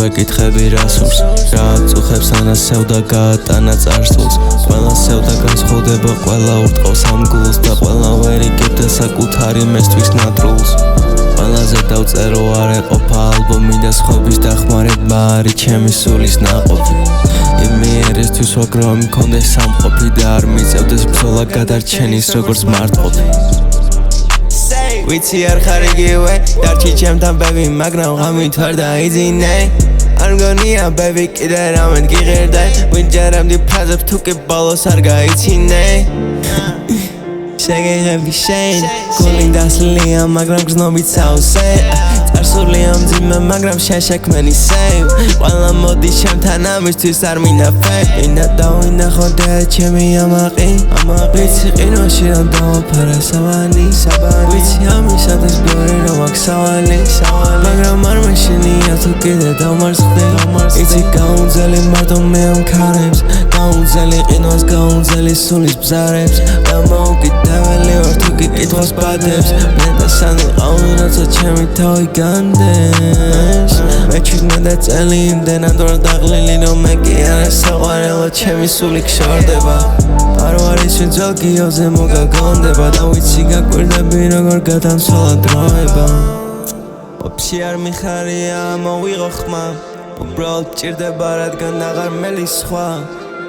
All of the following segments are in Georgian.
ვეკითხები რას ურს რა აწუხებს ანასევდა გაატანა წარსულს ყველა სევდა განსხვავდება ყველა ურტყავს ამ გულს და ყველა ვერ იგებდა საკუთარი მესთვის ნატრულს ყველაზე დავწერო არ ეყოფა ალბომი და სხვების დახმარება არის ჩემი სულის ნაყოფი იმიერისთვის ვაგრო მქონდეს სამყოფი და არ მიწევდეს ბრძოლა გადარჩენის როგორც მარტყოფი ვიცი არ ხარ იგივე დარჩი ჩემთან ბები მაგრამ ღამით ვარ დაიძინე არ მგონია ბები კიდე რამედ გიღერდე ვინ ჯერემდი ფრაზებს თუ კი ბოლოს არ გაიცინე შეგეღები შენ გული დასლია მაგრამ გრძნობით საუსე წარსულია მძიმე მაგრამ შენ შექმენი სევ ყველა მოდის ჩემთან ამისთვის არ მინდა ფე მინდა დავინახოდე ჩემი ამაყი ვიცი ყინვაში რომ დავაფარა სავანი ვიცი ამისათვის ბევრი რომ აქ სავალი მაგრამ არ მეშინია თუ კიდე დავმარცხდი იცი გაუნძელი მარტო მე ამ ქარებს გაუნძელი ყინვას გაუნძელი სულის ბზარებს და მოუკიდებელი ვარ თუ კი კითხვას ბადებს მე და სანდი ყავი როცა ჩემი თავი განდეს მე 17 წელი იმდენად ვარ დაღლილი რომ მე კი არა საყვარელო ჩემი სული გშორდება არ ვარ ის ვინც ძველ გიოზე მოგაგონდება და ვიცი გაკვირდები როგორ გადამცვალა დროება ოფში არ მიხარია მოვიღო ხმა უბრალოდ ჭირდება რადგან აღარ მელის სხვა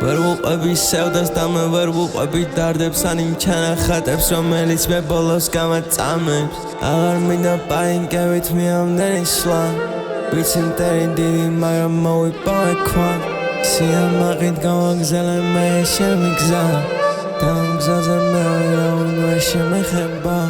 ვერ ვუყვები სევდას და მე ვერ ვუყვები დარდებს ან იმ ჩანახატებს რომელიც მე ბოლოს გამაწამებს აღარ მინდა პაინკებით მე ამდენი სვლა ვიცი მტერი დიდი მაგრამ მოვიპოვე ქვა სიამაყით გავაგზავნე მე ჩემი გზა და ამ გზაზე მე ვერავინ ვერ შემეხება